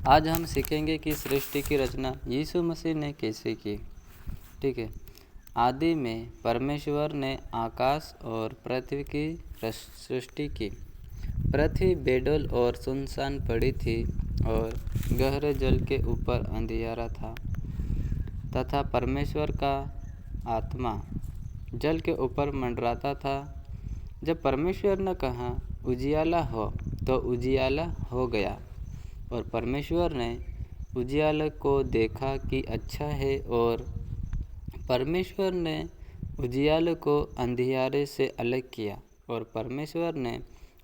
आज हम सीखेंगे कि सृष्टि की रचना यीशु मसीह ने कैसे की। ठीक है। आदि में परमेश्वर ने आकाश और पृथ्वी की सृष्टि की। पृथ्वी बेडौल और सुनसान पड़ी थी और गहरे जल के ऊपर अंधियारा था तथा परमेश्वर का आत्मा जल के ऊपर मंडराता था। जब परमेश्वर ने कहा उजियाला हो तो उजियाला हो गया। और परमेश्वर ने उजियाले को देखा कि अच्छा है, और परमेश्वर ने उजियाले को अंधियारे से अलग किया। और परमेश्वर ने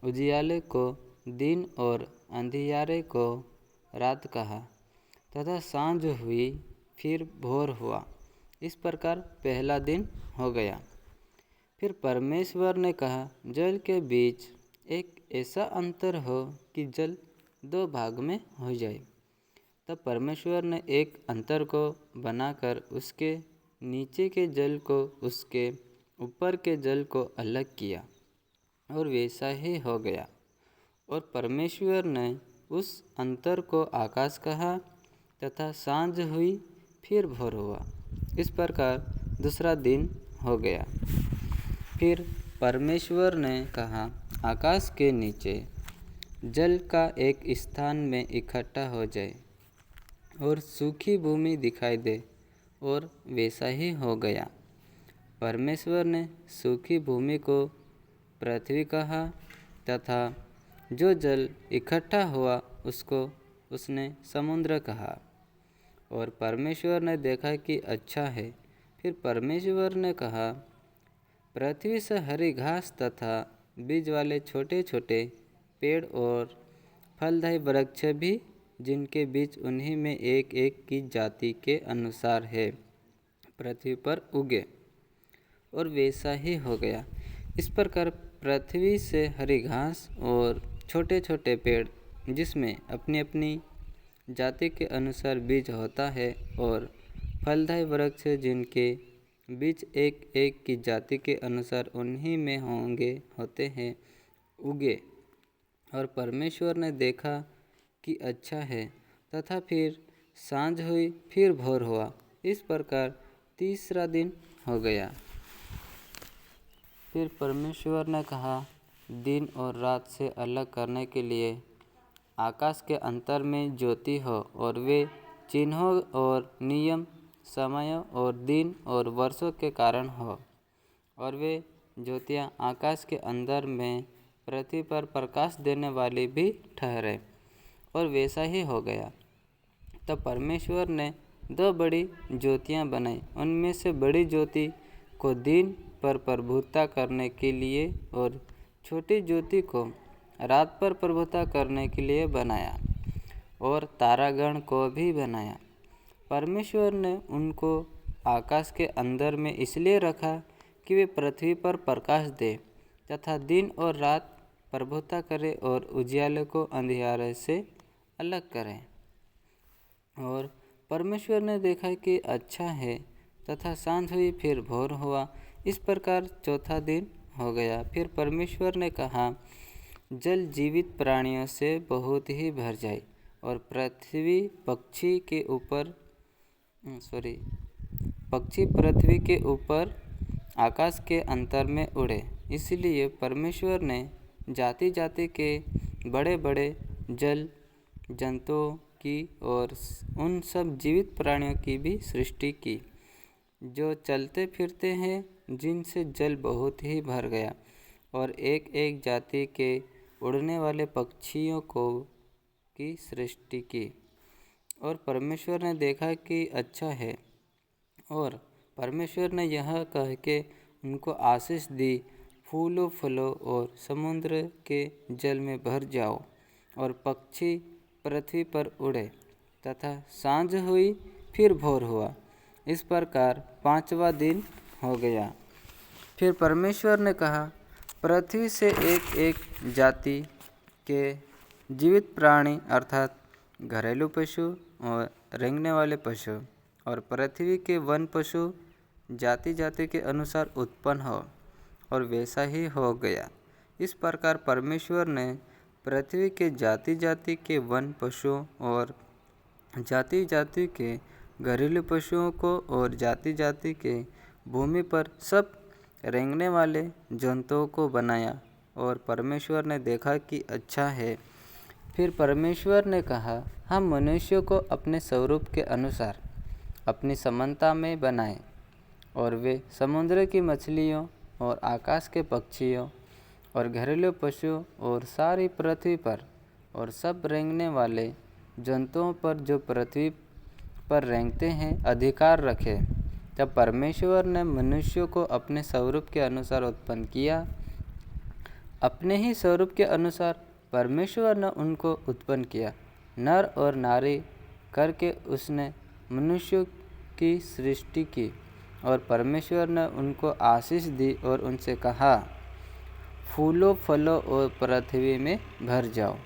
उजियाले को दिन और अंधियारे को रात कहा। तथा सांझ हुई, फिर भोर हुआ। इस प्रकार पहला दिन हो गया। फिर परमेश्वर ने कहा जल के बीच एक ऐसा अंतर हो कि जल दो भाग में हो जाए। तब परमेश्वर ने एक अंतर को बनाकर उसके नीचे के जल को उसके ऊपर के जल को अलग किया, और वैसा ही हो गया। और परमेश्वर ने उस अंतर को आकाश कहा। तथा सांझ हुई, फिर भोर हुआ। इस प्रकार दूसरा दिन हो गया। फिर परमेश्वर ने कहा आकाश के नीचे जल का एक स्थान में इकट्ठा हो जाए और सूखी भूमि दिखाई दे, और वैसा ही हो गया। परमेश्वर ने सूखी भूमि को पृथ्वी कहा तथा जो जल इकट्ठा हुआ उसको उसने समुद्र कहा। और परमेश्वर ने देखा कि अच्छा है। फिर परमेश्वर ने कहा पृथ्वी से हरी घास तथा बीज वाले छोटे छोटे पेड़ और फलदायी वृक्ष भी, जिनके बीज उन्हीं में एक एक की जाति के अनुसार है, पृथ्वी पर उगे। और वैसा ही हो गया। इस प्रकार पृथ्वी से हरी घास और छोटे छोटे पेड़, जिसमें अपनी अपनी जाति के अनुसार बीज होता है, और फलदायी वृक्ष जिनके बीज एक एक की जाति के अनुसार उन्हीं में होते हैं, उगे। और परमेश्वर ने देखा कि अच्छा है। तथा फिर सांझ हुई, फिर भोर हुआ। इस प्रकार तीसरा दिन हो गया। फिर परमेश्वर ने कहा दिन और रात से अलग करने के लिए आकाश के अंतर में ज्योति हो, और वे चिन्हों और नियम, समयों और दिन और वर्षों के कारण हो। और वे ज्योतियाँ आकाश के अंदर में पृथ्वी पर प्रकाश देने वाली भी ठहरे। और वैसा ही हो गया। तब परमेश्वर ने दो बड़ी ज्योतियाँ बनाई। उनमें से बड़ी ज्योति को दिन पर प्रभुता करने के लिए, और छोटी ज्योति को रात पर प्रभुता करने के लिए बनाया। और तारागण को भी बनाया। परमेश्वर ने उनको आकाश के अंदर में इसलिए रखा कि वे पृथ्वी पर प्रकाश दे तथा दिन और रात प्रभुता करें, और उजियाले को अंधियारे से अलग करें। और परमेश्वर ने देखा कि अच्छा है। तथा सांझ हुई, फिर भोर हुआ। इस प्रकार चौथा दिन हो गया। फिर परमेश्वर ने कहा जल जीवित प्राणियों से बहुत ही भर जाए, और पक्षी पृथ्वी के ऊपर आकाश के अंतर में उड़े। इसलिए परमेश्वर ने जाति जाति के बड़े बड़े जल जंतुओं की और उन सब जीवित प्राणियों की भी सृष्टि की, जो चलते फिरते हैं, जिनसे जल बहुत ही भर गया। और एक एक जाति के उड़ने वाले पक्षियों को की सृष्टि की। और परमेश्वर ने देखा कि अच्छा है। और परमेश्वर ने यह कह के उनको आशीष दी, फूलो फलो और समुद्र के जल में भर जाओ, और पक्षी पृथ्वी पर उड़े। तथा सांझ हुई, फिर भोर हुआ। इस प्रकार पांचवा दिन हो गया। फिर परमेश्वर ने कहा पृथ्वी से एक एक जाति के जीवित प्राणी, अर्थात घरेलू पशु और रेंगने वाले पशु, और पृथ्वी के वन पशु जाति जाति के अनुसार उत्पन्न हो। और वैसा ही हो गया। इस प्रकार परमेश्वर ने पृथ्वी के जाति जाति के वन पशुओं और जाति जाति के घरेलू पशुओं को और जाति जाति के भूमि पर सब रेंगने वाले जंतुओं को बनाया और परमेश्वर ने देखा कि अच्छा है। फिर परमेश्वर ने कहा, हम मनुष्यों को अपने स्वरूप के अनुसार अपनी समानता में बनाएं और वे समुद्र की मछलियों और आकाश के पक्षियों और घरेलू पशुओं और सारी पृथ्वी पर और सब रेंगने वाले जंतुओं पर जो पृथ्वी पर रेंगते हैं अधिकार रखें। तब परमेश्वर ने मनुष्यों को अपने स्वरूप के अनुसार उत्पन्न किया, अपने ही स्वरूप के अनुसार परमेश्वर ने उनको उत्पन्न किया, नर और नारी करके उसने मनुष्यों की सृष्टि की। और परमेश्वर ने उनको आशीष दी और उनसे कहा, फूलो फलो और पृथ्वी में भर जाओ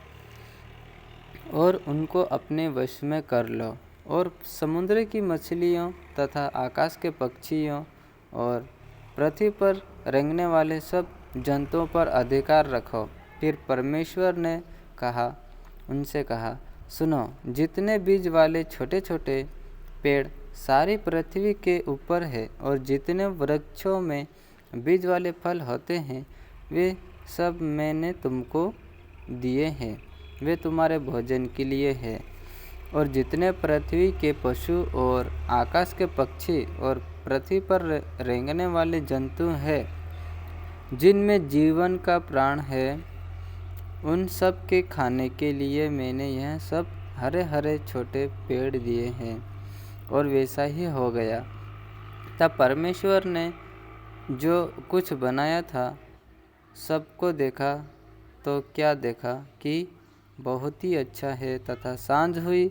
और उनको अपने वश में कर लो और समुद्र की मछलियों तथा आकाश के पक्षियों और पृथ्वी पर रेंगने वाले सब जंतुओं पर अधिकार रखो। फिर परमेश्वर ने उनसे कहा, सुनो, जितने बीज वाले छोटे छोटे पेड़ सारी पृथ्वी के ऊपर है और जितने वृक्षों में बीज वाले फल होते हैं वे सब मैंने तुमको दिए हैं, वे तुम्हारे भोजन के लिए हैं। और जितने पृथ्वी के पशु और आकाश के पक्षी और पृथ्वी पर रेंगने वाले जंतु हैं जिनमें जीवन का प्राण है, उन सब के खाने के लिए मैंने यह सब हरे हरे छोटे पेड़ दिए हैं। और वैसा ही हो गया। तब परमेश्वर ने जो कुछ बनाया था सबको देखा तो क्या देखा कि बहुत ही अच्छा है, तथा सांझ हुई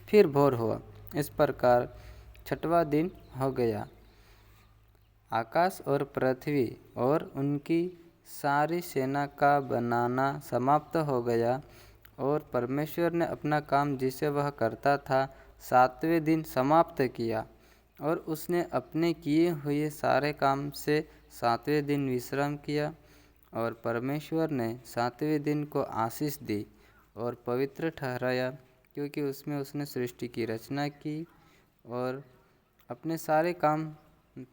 फिर भोर हुआ। इस प्रकार 6वां दिन हो गया। आकाश और पृथ्वी और उनकी सारी सेना का बनाना समाप्त हो गया और परमेश्वर ने अपना काम जिसे वह करता था 7वें दिन समाप्त किया। और उसने अपने किए हुए सारे काम से 7वें दिन विश्राम किया। और परमेश्वर ने 7वें दिन को आशीष दी और पवित्र ठहराया, क्योंकि उसमें उसने सृष्टि की रचना की और अपने सारे काम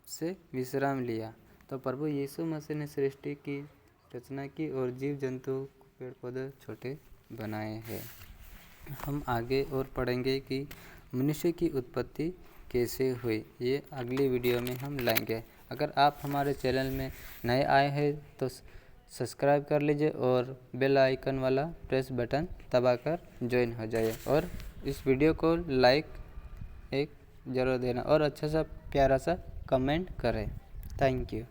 से विश्राम लिया। तो प्रभु यीशु मसीह ने सृष्टि की रचना की और जीव जंतु पेड़ पौधे छोटे बनाए हैं। हम आगे और पढ़ेंगे कि मनुष्य की उत्पत्ति कैसे हुई, ये अगली वीडियो में हम लाएंगे। अगर आप हमारे चैनल में नए आए हैं तो सब्सक्राइब कर लीजिए और बेल आइकन वाला प्रेस बटन दबाकर ज्वाइन हो जाइए और इस वीडियो को लाइक एक ज़रूर देना और अच्छा सा प्यारा सा कमेंट करें। Thank you.